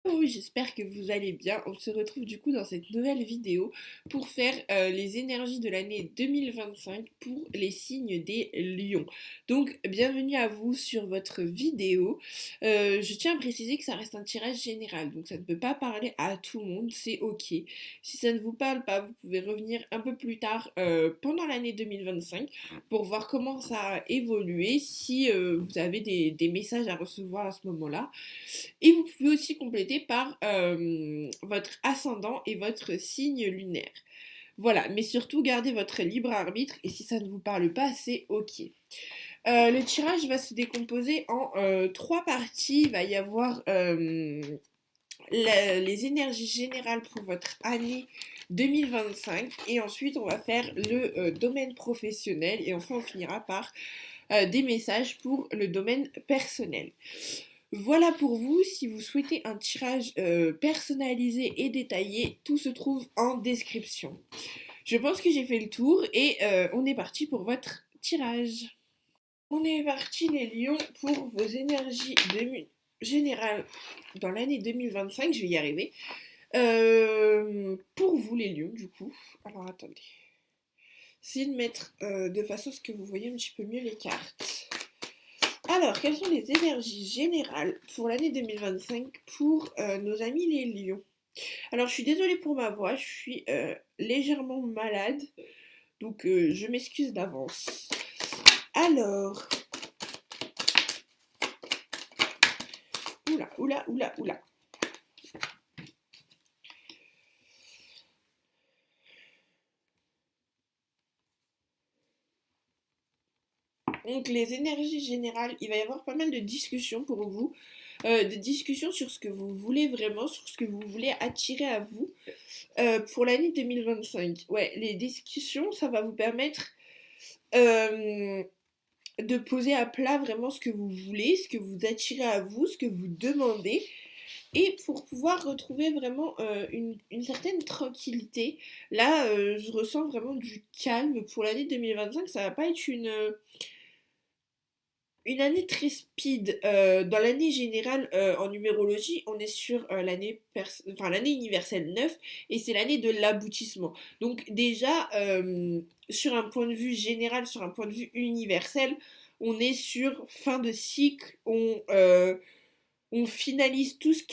Oui, j'espère que vous allez bien. On se retrouve du coup dans cette nouvelle vidéo pour faire les énergies de l'année 2025 pour les signes des lions. Donc, bienvenue à vous sur votre vidéo. Je tiens à préciser que ça reste un tirage général, donc ça ne peut pas parler à tout le monde, c'est ok. Si ça ne vous parle pas, vous pouvez revenir un peu plus tard pendant l'année 2025 pour voir comment ça a évolué, si vous avez des messages à recevoir à ce moment-là. Et vous pouvez aussi compléter par votre ascendant et votre signe lunaire. Voilà, mais surtout gardez votre libre arbitre et si ça ne vous parle pas, c'est ok. Le tirage va se décomposer en trois parties. Il va y avoir les énergies générales pour votre année 2025 et ensuite on va faire le domaine professionnel et enfin on finira par des messages pour le domaine personnel. Voilà pour vous, si vous souhaitez un tirage personnalisé et détaillé, tout se trouve en description. Je pense que j'ai fait le tour et on est parti pour votre tirage. On est parti les lions pour vos énergies générales dans l'année 2025, je vais y arriver. Pour vous les lions du coup. Alors attendez. Essayez de mettre de façon à ce que vous voyez un petit peu mieux les cartes. Alors, quelles sont les énergies générales pour l'année 2025 pour nos amis les lions? Alors, je suis désolée pour ma voix, je suis légèrement malade, donc je m'excuse d'avance. Alors, oula, oula, oula, oula. Donc, les énergies générales, il va y avoir pas mal de discussions pour vous, de discussions sur ce que vous voulez vraiment, sur ce que vous voulez attirer à vous pour l'année 2025. Ouais, les discussions, ça va vous permettre euh, de poser à plat vraiment ce que vous voulez, ce que vous attirez à vous, ce que vous demandez, et pour pouvoir retrouver vraiment une certaine tranquillité. Là, je ressens vraiment du calme pour l'année 2025. Ça va pas être une année très speed. Dans l'année générale, en numérologie, on est sur l'année universelle 9 et c'est l'année de l'aboutissement. Donc déjà, sur un point de vue général, sur un point de vue universel, on est sur fin de cycle, on finalise tout ce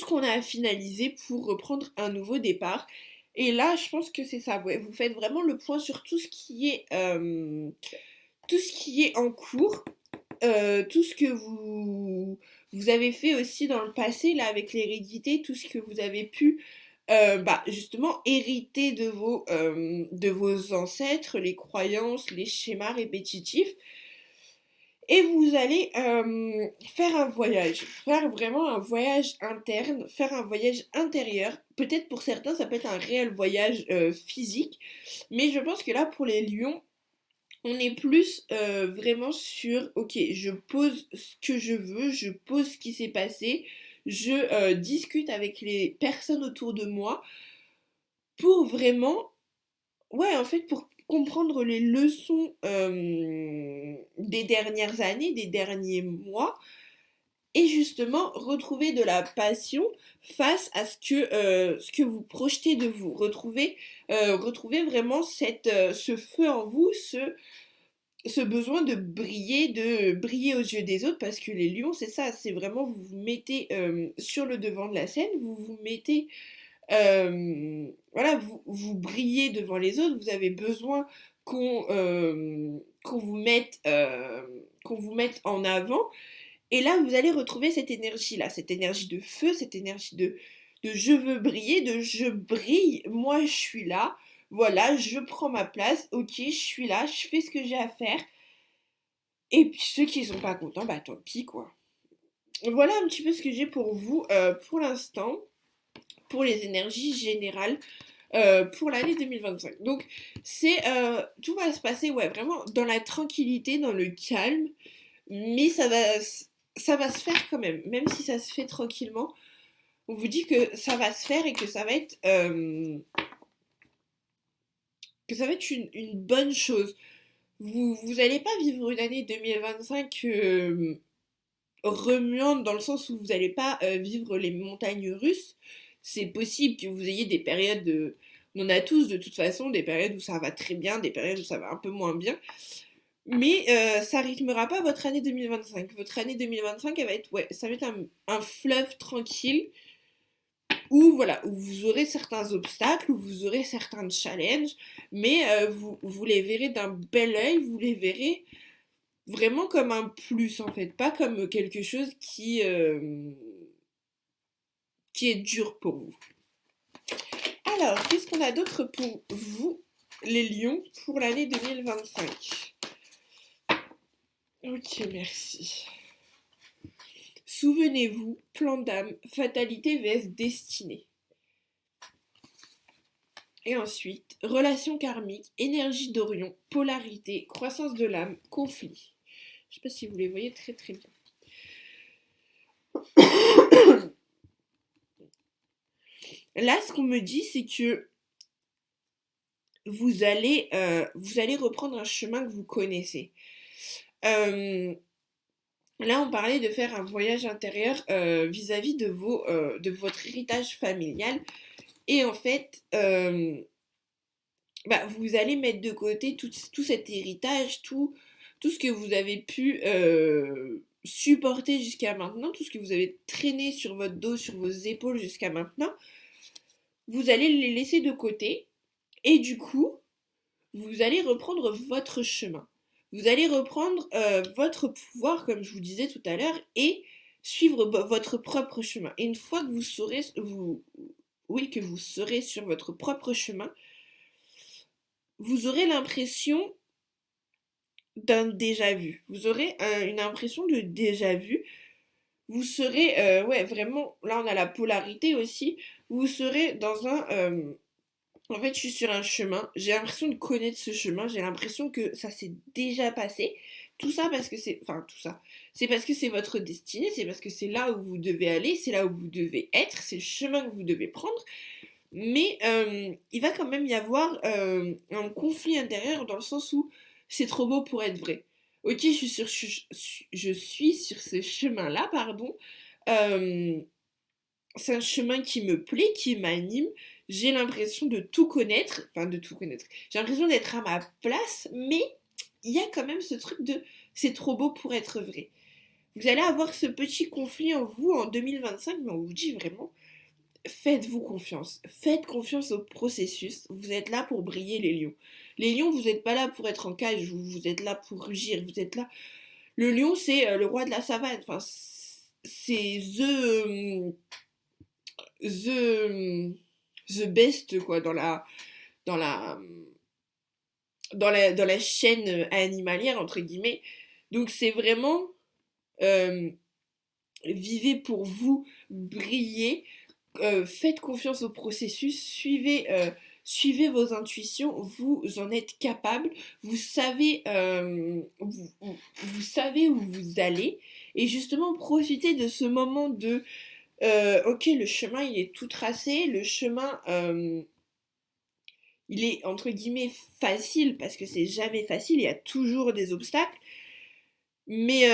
qu'on a à finaliser pour reprendre un nouveau départ. Et là, je pense que c'est ça. Ouais, vous faites vraiment le point sur tout ce qui est en cours, tout ce que vous avez fait aussi dans le passé, là, avec l'hérédité, tout ce que vous avez pu, justement, hériter de vos ancêtres, les croyances, les schémas répétitifs. Et vous allez faire un voyage, faire vraiment un voyage interne, faire un voyage intérieur. Peut-être pour certains, ça peut être un réel voyage physique, mais je pense que là, pour les lions, on est plus vraiment sur, ok, je pose ce que je veux, je pose ce qui s'est passé, je discute avec les personnes autour de moi pour vraiment, ouais, en fait, pour comprendre les leçons des dernières années, des derniers mois, et justement retrouver de la passion face à ce que vous projetez de vous. Retrouver vraiment ce feu en vous, ce besoin de briller aux yeux des autres, parce que les lions, c'est ça, c'est vraiment, vous vous mettez sur le devant de la scène, vous vous mettez, voilà, vous brillez devant les autres, vous avez besoin qu'on vous mette en avant, et là, vous allez retrouver cette énergie de feu, cette énergie de je veux briller, de je brille, moi je suis là, voilà, je prends ma place, ok, je suis là, je fais ce que j'ai à faire. Et puis ceux qui sont pas contents, bah tant pis quoi. Voilà un petit peu ce que j'ai pour vous pour l'instant, pour les énergies générales pour l'année 2025. Donc tout va se passer ouais vraiment dans la tranquillité, dans le calme, mais ça va se faire quand même, même si ça se fait tranquillement. On vous dit que ça va se faire et que ça va être une bonne chose. Vous allez pas vivre une année 2025 remuante dans le sens où vous n'allez pas vivre les montagnes russes. C'est possible que vous ayez des périodes on a tous de toute façon des périodes où ça va très bien, des périodes où ça va un peu moins bien. Mais ça rythmera pas votre année 2025. Votre année 2025, elle va être, ouais, ça va être un fleuve tranquille où, voilà, où vous aurez certains obstacles, où vous aurez certains challenges, mais vous les verrez d'un bel œil, vous les verrez vraiment comme un plus en fait, pas comme quelque chose qui est dur pour vous. Alors, qu'est-ce qu'on a d'autre pour vous, les lions, pour l'année 2025? Ok, merci. Souvenez-vous, plan d'âme, fatalité vs destinée. Et ensuite, relation karmique, énergie d'Orion, polarité, croissance de l'âme, conflit. Je ne sais pas si vous les voyez très très bien. Là, ce qu'on me dit, c'est que vous allez reprendre un chemin que vous connaissez. Là, on parlait de faire un voyage intérieur vis-à-vis de votre héritage familial. Et en fait, vous allez mettre de côté tout cet héritage, tout ce que vous avez pu supporter jusqu'à maintenant, tout ce que vous avez traîné sur votre dos, sur vos épaules jusqu'à maintenant. Vous allez les laisser de côté. Et du coup, vous allez reprendre votre chemin. Vous allez reprendre votre pouvoir, comme je vous disais tout à l'heure, et suivre votre propre chemin. Et une fois que que vous serez sur votre propre chemin, vous aurez l'impression d'un déjà-vu. Vous aurez une impression de déjà-vu. Vous serez, vraiment, là on a la polarité aussi, vous serez dans en fait, je suis sur un chemin, j'ai l'impression de connaître ce chemin, j'ai l'impression que ça s'est déjà passé. Tout ça parce que tout ça. C'est parce que c'est votre destinée, c'est parce que c'est là où vous devez aller, c'est là où vous devez être, c'est le chemin que vous devez prendre. Mais il va quand même y avoir un conflit intérieur dans le sens où c'est trop beau pour être vrai. Ok, je suis sur ce chemin-là, pardon. Euh, c'est un chemin qui me plaît, qui m'anime. J'ai l'impression de tout connaître, enfin de tout connaître. J'ai l'impression d'être à ma place, mais il y a quand même ce truc de c'est trop beau pour être vrai. Vous allez avoir ce petit conflit en vous en 2025, mais on vous dit vraiment, faites-vous confiance. Faites confiance au processus. Vous êtes là pour briller, les lions. Les lions, vous n'êtes pas là pour être en cage, vous êtes là pour rugir, vous êtes là. Le lion, c'est le roi de la savane. Enfin, c'est the best quoi dans la dans la chaîne animalière entre guillemets. Donc c'est vraiment euh, vivez pour vous, brillez, faites confiance au processus, suivez vos intuitions, vous en êtes capable, vous savez où vous allez, et justement profitez de ce moment de ok, le chemin il est tout tracé, le chemin il est entre guillemets facile parce que c'est jamais facile, il y a toujours des obstacles, mais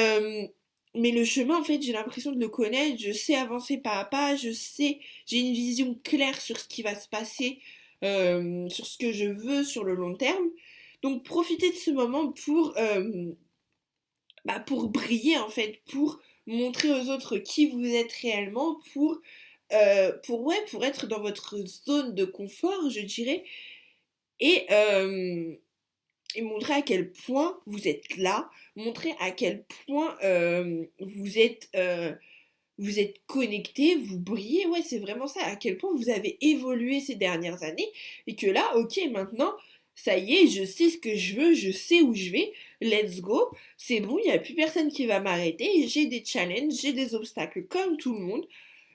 mais le chemin en fait j'ai l'impression de le connaître, je sais avancer pas à pas, j'ai une vision claire sur ce qui va se passer, sur ce que je veux sur le long terme. Donc profitez de ce moment pour briller en fait, pour montrer aux autres qui vous êtes réellement, pour être dans votre zone de confort, je dirais, et, euh, et montrer à quel point vous êtes là, montrer à quel point vous êtes connecté, vous brillez, ouais, c'est vraiment ça, à quel point vous avez évolué ces dernières années, et que là, ok, maintenant, ça y est, je sais ce que je veux, je sais où je vais, let's go, c'est bon, il n'y a plus personne qui va m'arrêter, j'ai des challenges, j'ai des obstacles comme tout le monde,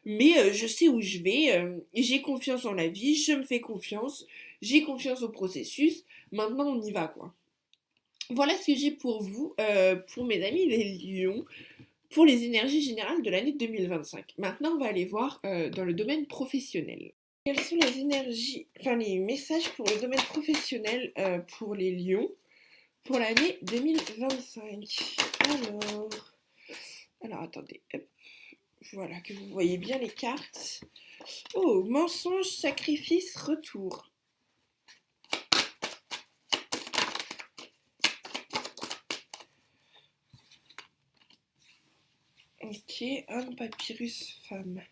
mais je sais où je vais, j'ai confiance en la vie, je me fais confiance, j'ai confiance au processus, maintenant on y va quoi. Voilà ce que j'ai pour vous, pour mes amis les lions, pour les énergies générales de l'année 2025. Maintenant, on va aller voir dans le domaine professionnel. Quelles sont les énergies, enfin les messages pour le domaine professionnel pour les lions pour l'année 2025? Alors attendez, hop, voilà, que vous voyez bien les cartes. Oh, mensonge, sacrifice, retour. Ok, homme, papyrus, femme.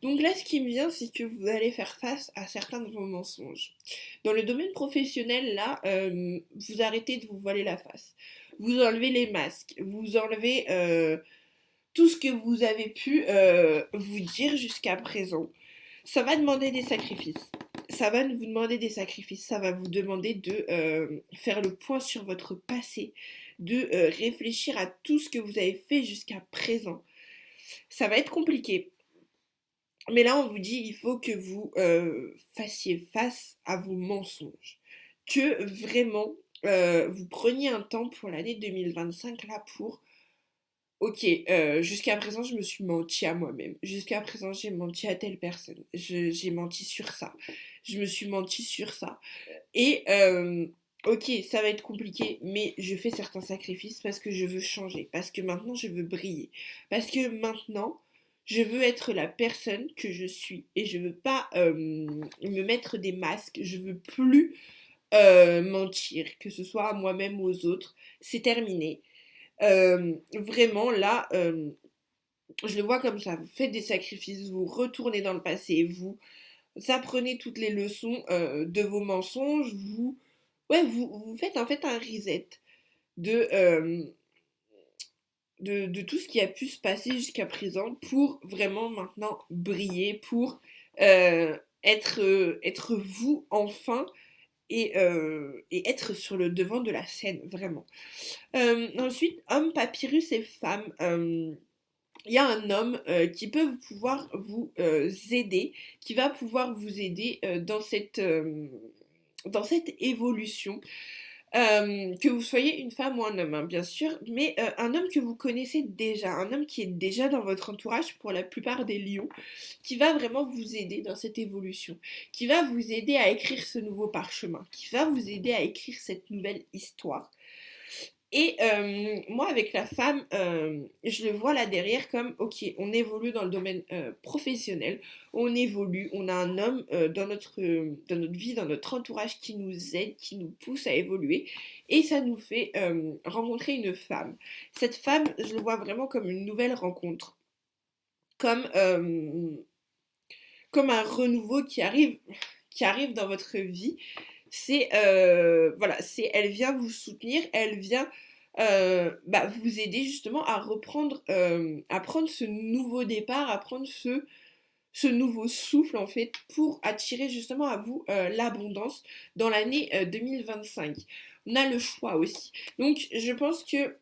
Donc là, ce qui me vient, c'est que vous allez faire face à certains de vos mensonges. Dans le domaine professionnel, là, vous arrêtez de vous voiler la face. Vous enlevez les masques, vous enlevez tout ce que vous avez pu vous dire jusqu'à présent. Ça va demander des sacrifices. Ça va vous demander des sacrifices. Ça va vous demander de faire le point sur votre passé, de réfléchir à tout ce que vous avez fait jusqu'à présent. Ça va être compliqué. Mais là, on vous dit, il faut que vous fassiez face à vos mensonges. Que vraiment, vous preniez un temps pour l'année 2025 là pour... Ok, jusqu'à présent, je me suis menti à moi-même. Jusqu'à présent, j'ai menti à telle personne. J'ai menti sur ça. Je me suis menti sur ça. Et ok, ça va être compliqué, mais je fais certains sacrifices parce que je veux changer. Parce que maintenant, je veux briller. Parce que maintenant, je veux être la personne que je suis. Et je veux pas me mettre des masques. Je veux plus mentir, que ce soit à moi-même ou aux autres. C'est terminé. Vraiment, là, je le vois comme ça. Vous faites des sacrifices, vous retournez dans le passé, vous apprenez toutes les leçons de vos mensonges, vous faites en fait un reset de, euh, de tout ce qui a pu se passer jusqu'à présent pour vraiment maintenant briller, pour être vous enfin et être sur le devant de la scène, vraiment. Ensuite, homme, papyrus et femme. Il y a un homme qui peut pouvoir vous aider, qui va pouvoir vous aider dans cette évolution. Que vous soyez une femme ou un homme, hein, bien sûr, mais un homme que vous connaissez déjà, un homme qui est déjà dans votre entourage pour la plupart des lions, qui va vraiment vous aider dans cette évolution, qui va vous aider à écrire ce nouveau parchemin, qui va vous aider à écrire cette nouvelle histoire. Et moi, avec la femme, je le vois là derrière comme, ok, on évolue dans le domaine professionnel, on évolue, on a un homme dans notre vie, dans notre entourage qui nous aide, qui nous pousse à évoluer, et ça nous fait rencontrer une femme. Cette femme, je le vois vraiment comme une nouvelle rencontre, comme, comme un renouveau qui arrive dans votre vie. C'est voilà, c'est elle vient vous soutenir, elle vient vous aider justement à reprendre, à prendre ce nouveau départ, à prendre ce nouveau souffle en fait pour attirer justement à vous l'abondance dans l'année 2025. On a le choix aussi. Donc je pense que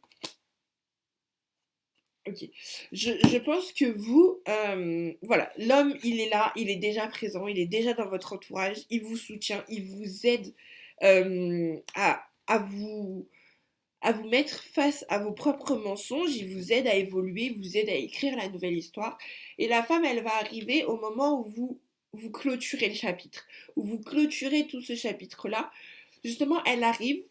ok. Je pense que vous, voilà, l'homme, il est là, il est déjà présent, il est déjà dans votre entourage, il vous soutient, il vous aide à vous mettre face à vos propres mensonges, il vous aide à évoluer, il vous aide à écrire la nouvelle histoire. Et la femme, elle va arriver au moment où vous clôturez le chapitre, où vous clôturez tout ce chapitre-là. Justement, elle arrive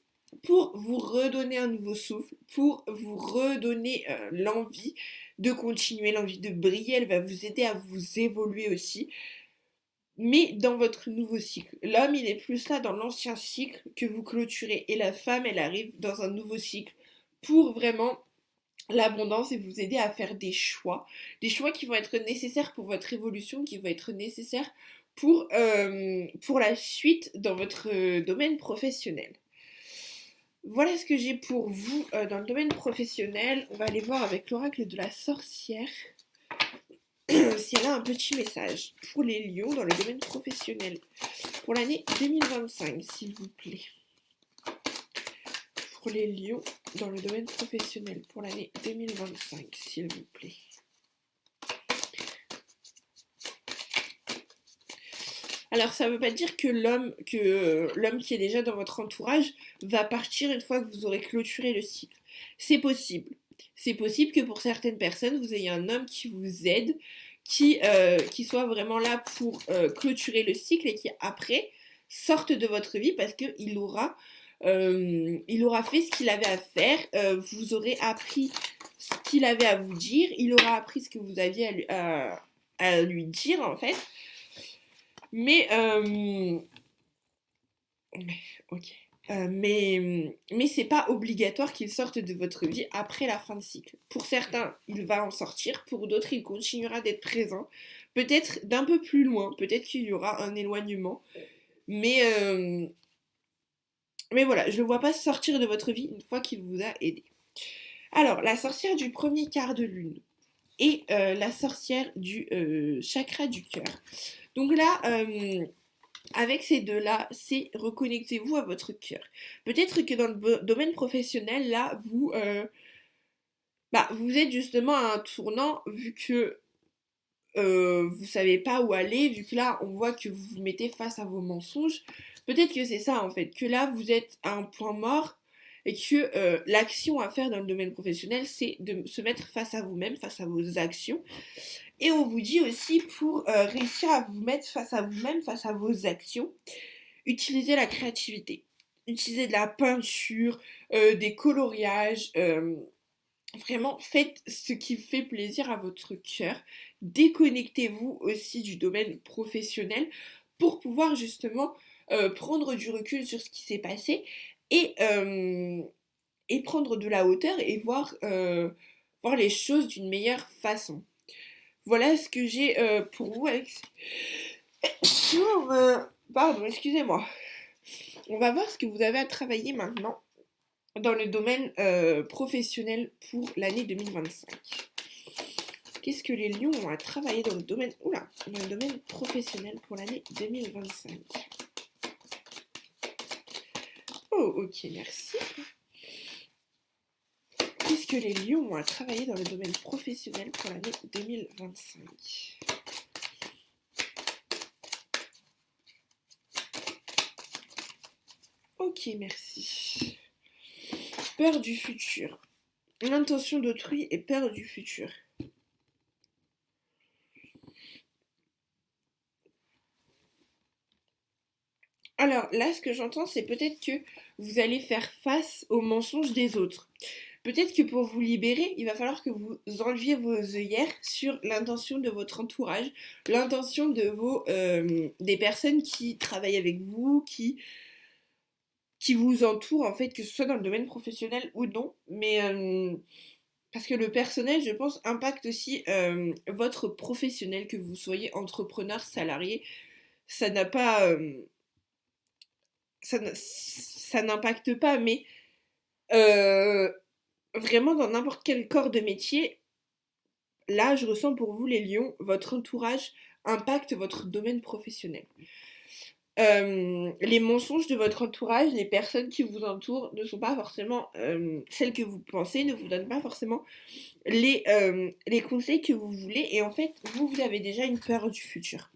pour vous redonner un nouveau souffle, pour vous redonner l'envie de continuer, l'envie de briller. Elle va vous aider à vous évoluer aussi, mais dans votre nouveau cycle. L'homme, il est plus là dans l'ancien cycle que vous clôturez, et la femme, elle arrive dans un nouveau cycle pour vraiment l'abondance et vous aider à faire des choix qui vont être nécessaires pour votre évolution, qui vont être nécessaires pour la suite dans votre domaine professionnel. Voilà ce que j'ai pour vous dans le domaine professionnel. On va aller voir avec l'oracle de la sorcière si elle a un petit message pour les lions dans le domaine professionnel pour l'année 2025, s'il vous plaît. Pour les lions dans le domaine professionnel pour l'année 2025, s'il vous plaît. Alors ça ne veut pas dire que l'homme qui est déjà dans votre entourage va partir une fois que vous aurez clôturé le cycle. C'est possible. C'est possible que pour certaines personnes, vous ayez un homme qui vous aide, qui soient vraiment là pour clôturer le cycle et qui après sortent de votre vie parce qu'il aura, il aura fait ce qu'il avait à faire, vous aurez appris ce qu'il avait à vous dire, il aura appris ce que vous aviez à lui dire en fait. Mais ok. Mais c'est pas obligatoire qu'il sorte de votre vie après la fin de cycle. Pour certains, il va en sortir, pour d'autres, il continuera d'être présent. Peut-être d'un peu plus loin, peut-être qu'il y aura un éloignement. Mais voilà, je ne le vois pas sortir de votre vie une fois qu'il vous a aidé. Alors, la sorcière du premier quart de lune et la sorcière du chakra du cœur. Donc là, avec ces deux-là, c'est reconnectez-vous à votre cœur. Peut-être que dans le domaine professionnel, là, vous êtes justement à un tournant, vu que vous savez pas où aller, vu que là, on voit que vous vous mettez face à vos mensonges. Peut-être que c'est ça, en fait, que là, vous êtes à un point mort, et que l'action à faire dans le domaine professionnel, c'est de se mettre face à vous-même, face à vos actions. Et on vous dit aussi, pour réussir à vous mettre face à vous-même, face à vos actions, utilisez la créativité. Utilisez de la peinture, des coloriages. Vraiment, faites ce qui fait plaisir à votre cœur. Déconnectez-vous aussi du domaine professionnel pour pouvoir justement prendre du recul sur ce qui s'est passé et prendre de la hauteur et voir les choses d'une meilleure façon. Voilà ce que j'ai pour vous avec... Pardon, excusez-moi. On va voir ce que vous avez à travailler maintenant dans le domaine professionnel pour l'année 2025. Qu'est-ce que les lions ont à travailler dans le domaine, dans le domaine professionnel pour l'année 2025? Oh, ok, merci. Qu'est-ce que les lions ont à travailler dans le domaine professionnel pour l'année 2025? Ok, merci. Peur du futur. L'intention d'autrui et peur du futur. Alors là, ce que j'entends, c'est peut-être que vous allez faire face aux mensonges des autres. Peut-être que pour vous libérer, il va falloir que vous enleviez vos œillères sur l'intention de votre entourage, l'intention de des personnes qui travaillent avec vous, qui vous entourent en fait, que ce soit dans le domaine professionnel ou non. Mais parce que le personnel, je pense, impacte aussi votre professionnel, que vous soyez entrepreneur, salarié. Ça n'a pas, ça n'impacte pas, mais euh, vraiment dans n'importe quel corps de métier, là, je ressens pour vous les lions, votre entourage impacte votre domaine professionnel. Les mensonges de votre entourage, les personnes qui vous entourent ne sont pas forcément celles que vous pensez, ne vous donnent pas forcément les conseils que vous voulez, et en fait, vous avez déjà une peur du futur.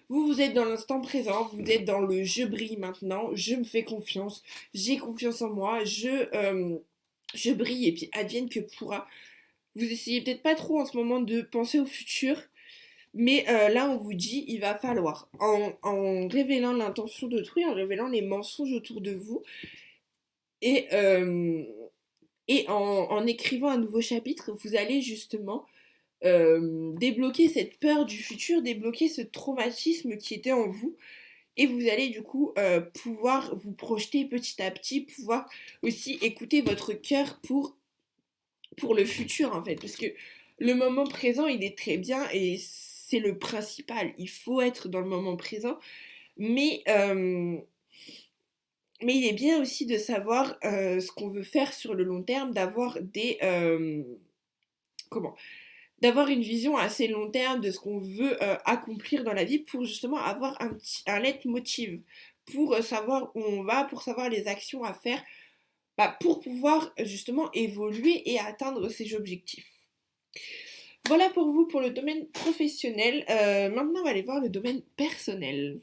Vous êtes dans l'instant présent, vous êtes dans le je brille maintenant, je me fais confiance, j'ai confiance en moi, je brille et puis advienne que pourra. Vous essayez peut-être pas trop en ce moment de penser au futur, mais là on vous dit il va falloir, en révélant l'intention d'autrui, en révélant les mensonges autour de vous, et, en écrivant un nouveau chapitre, vous allez justement débloquer cette peur du futur, débloquer ce traumatisme qui était en vous. Et vous allez du coup pouvoir vous projeter petit à petit, pouvoir aussi écouter votre cœur pour le futur en fait. Parce que le moment présent, il est très bien et c'est le principal. Il faut être dans le moment présent. Mais il est bien aussi de savoir ce qu'on veut faire sur le long terme, d'avoir d'avoir une vision assez long terme de ce qu'on veut accomplir dans la vie pour justement avoir un leitmotiv, pour savoir où on va, pour savoir les actions à faire, pour pouvoir justement évoluer et atteindre ses objectifs. Voilà pour vous pour le domaine professionnel. Maintenant, on va aller voir le domaine personnel.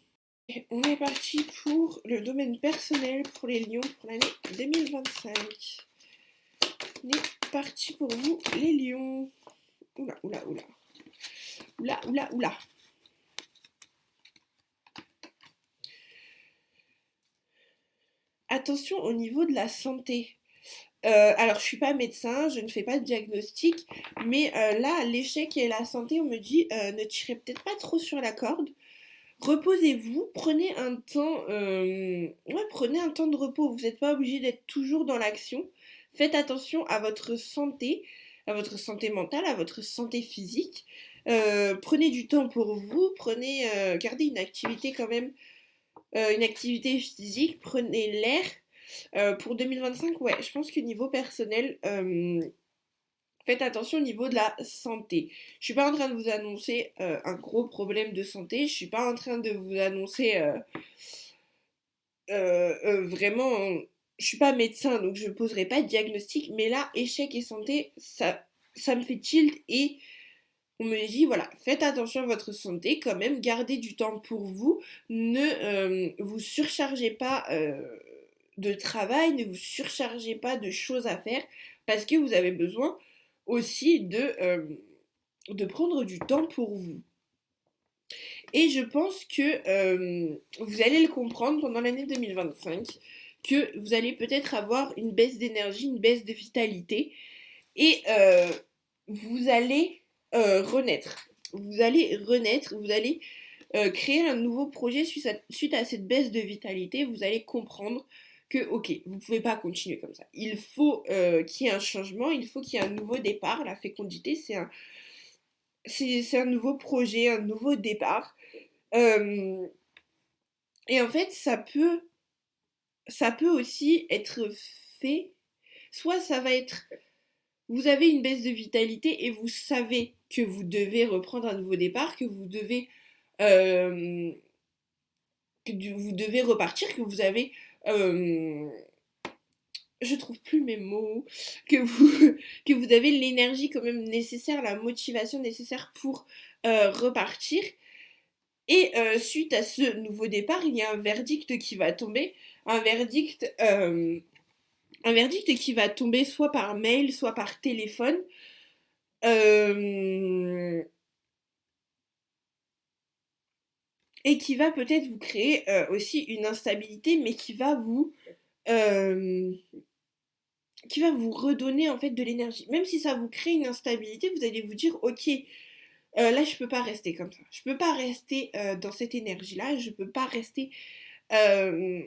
Et on est parti pour le domaine personnel pour les lions pour l'année 2025. On est parti pour vous, les lions. Oula. oula, oula, oula. Attention au niveau de la santé. Alors, je suis pas médecin, je ne fais pas de diagnostic, mais là, l'échec et la santé, on me dit, ne tirez peut-être pas trop sur la corde. Reposez-vous, prenez un temps de repos. Vous n'êtes pas obligé d'être toujours dans l'action. Faites attention à votre santé mentale, à votre santé physique. Prenez du temps pour vous, gardez une activité quand même, une activité physique, prenez l'air. Pour 2025, ouais, je pense que niveau personnel, faites attention au niveau de la santé. Je suis pas en train de vous annoncer un gros problème de santé. Je suis pas en train de vous annoncer vraiment. Je suis pas médecin, donc je ne poserai pas de diagnostic. Mais là, échec et santé, ça me fait tilt et on me dit voilà, faites attention à votre santé quand même. Gardez du temps pour vous. Ne vous surchargez pas de travail. Ne vous surchargez pas de choses à faire parce que vous avez besoin aussi de prendre du temps pour vous. Et je pense que vous allez le comprendre pendant l'année 2025, que vous allez peut-être avoir une baisse d'énergie, une baisse de vitalité, et vous allez renaître. Vous allez renaître, vous allez créer un nouveau projet suite à cette baisse de vitalité. Vous allez comprendre que, ok, vous ne pouvez pas continuer comme ça. Il faut qu'il y ait un changement, il faut qu'il y ait un nouveau départ. La fécondité, c'est un nouveau projet, un nouveau départ. Euh, et en fait, ça peut aussi être fait. Soit ça va être, vous avez une baisse de vitalité et vous savez que vous devez reprendre un nouveau départ, que vous devez, euh, vous devez repartir, que vous avez, euh, je trouve plus mes mots, que vous, que vous avez l'énergie quand même nécessaire, la motivation nécessaire pour repartir. Et suite à ce nouveau départ, il y a un verdict qui va tomber, un verdict, euh, un verdict qui va tomber soit par mail, soit par téléphone, euh, et qui va peut-être vous créer aussi une instabilité, mais euh, qui va vous redonner en fait de l'énergie. Même si ça vous crée une instabilité, vous allez vous dire, ok, là je peux pas rester comme ça, je peux pas rester dans cette énergie-là, je peux pas rester euh,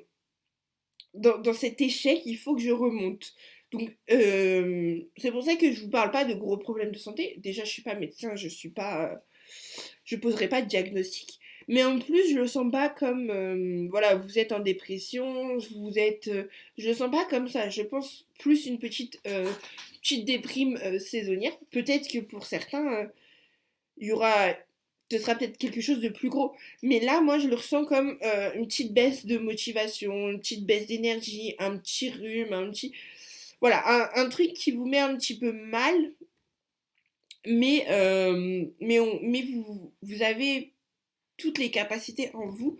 dans cet échec, il faut que je remonte. Donc, c'est pour ça que je vous parle pas de gros problèmes de santé. Déjà, je suis pas médecin, je poserai pas de diagnostic. Mais en plus, je le sens pas comme, voilà, vous êtes en dépression, je le sens pas comme ça. Je pense plus une petite déprime saisonnière. Peut-être que pour certains, il y aura, ce sera peut-être quelque chose de plus gros. Mais là, moi, je le ressens comme une petite baisse de motivation, une petite baisse d'énergie, un petit rhume, voilà, un truc qui vous met un petit peu mal, mais vous avez toutes les capacités en vous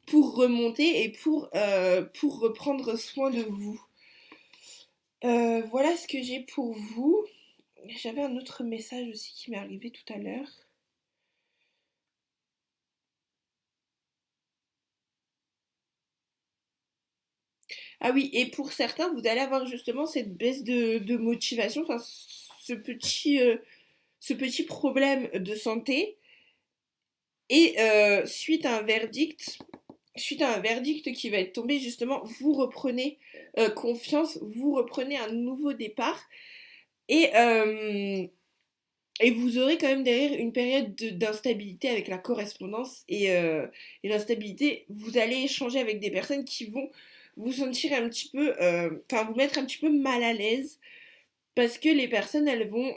pour remonter et pour reprendre soin de vous. Voilà ce que j'ai pour vous. J'avais un autre message aussi qui m'est arrivé tout à l'heure. Ah oui, et pour certains, vous allez avoir justement cette baisse de motivation, enfin ce petit problème de santé, et suite à un verdict qui va être tombé, justement, vous reprenez confiance, vous reprenez un nouveau départ, et, euh, et vous aurez quand même derrière une période d'instabilité avec la correspondance et l'instabilité, vous allez échanger avec des personnes qui vont vous sentir un petit peu, enfin vous mettre un petit peu mal à l'aise parce que les personnes, elles vont,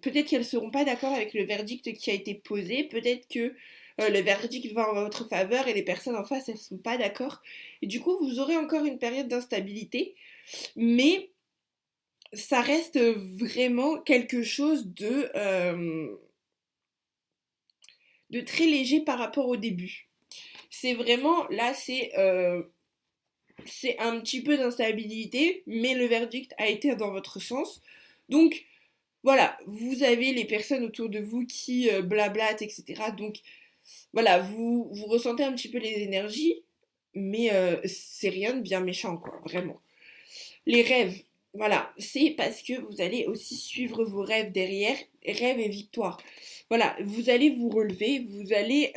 peut-être qu'elles seront pas d'accord avec le verdict qui a été posé, peut-être que le verdict va en votre faveur et les personnes en face, elles sont pas d'accord. Et du coup, vous aurez encore une période d'instabilité, mais ça reste vraiment quelque chose de très léger par rapport au début. C'est vraiment, là, c'est un petit peu d'instabilité, mais le verdict a été dans votre sens. Donc, voilà, vous avez les personnes autour de vous qui blablatent, etc. Donc voilà, vous ressentez un petit peu les énergies, mais c'est rien de bien méchant, quoi, vraiment. Les rêves, voilà, c'est parce que vous allez aussi suivre vos rêves derrière, rêves et victoires. Voilà, vous allez vous relever, vous allez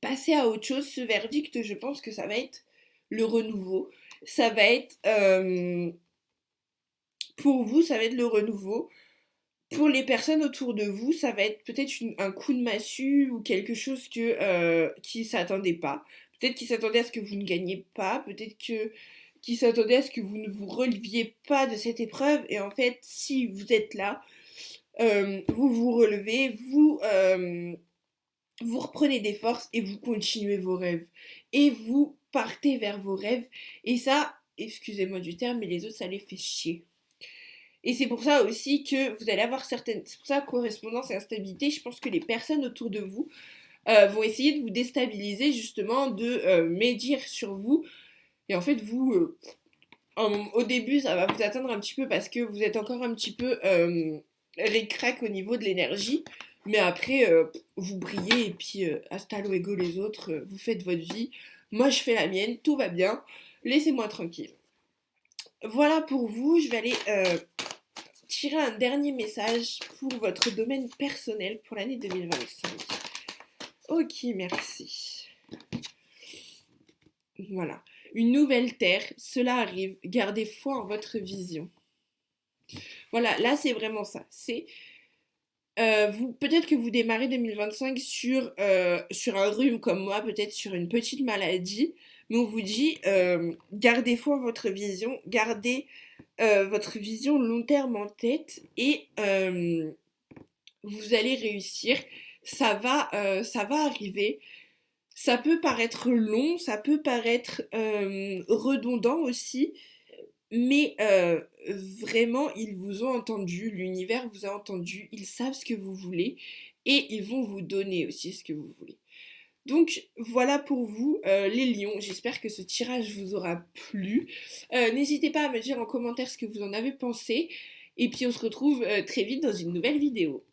passer à autre chose. Ce verdict, je pense que ça va être le renouveau. Ça va être, pour vous, ça va être le renouveau. Pour les personnes autour de vous, ça va être peut-être un coup de massue ou quelque chose qui s'attendait pas. Peut-être qu'ils s'attendaient à ce que vous ne gagniez pas, peut-être que qu'ils s'attendaient à ce que vous ne vous releviez pas de cette épreuve. Et en fait, si vous êtes là, vous vous relevez, vous reprenez des forces et vous continuez vos rêves. Et vous partez vers vos rêves. Et ça, excusez-moi du terme, mais les autres, ça les fait chier. Et c'est pour ça aussi que vous allez avoir certaines... C'est pour ça, correspondance et instabilité, je pense que les personnes autour de vous vont essayer de vous déstabiliser, justement, de médire sur vous. Et en fait, vous, au début, ça va vous atteindre un petit peu parce que vous êtes encore un petit peu ric-rac au niveau de l'énergie. Mais après, vous brillez et puis hasta luego les autres, vous faites votre vie. Moi, je fais la mienne, tout va bien. Laissez-moi tranquille. Voilà pour vous, je vais aller tirer un dernier message pour votre domaine personnel pour l'année 2025. Ok, merci. Voilà. Une nouvelle terre, cela arrive. Gardez foi en votre vision. Voilà, là c'est vraiment ça. C'est peut-être que vous démarrez 2025 sur un rhume comme moi, peut-être sur une petite maladie, mais on vous dit gardez foi en votre vision, gardez votre vision long terme en tête et vous allez réussir. Ça va arriver. Ça peut paraître long, ça peut paraître redondant aussi, mais vraiment, ils vous ont entendu, l'univers vous a entendu, ils savent ce que vous voulez et ils vont vous donner aussi ce que vous voulez. Donc voilà pour vous les lions, j'espère que ce tirage vous aura plu. N'hésitez pas à me dire en commentaire ce que vous en avez pensé et puis on se retrouve très vite dans une nouvelle vidéo.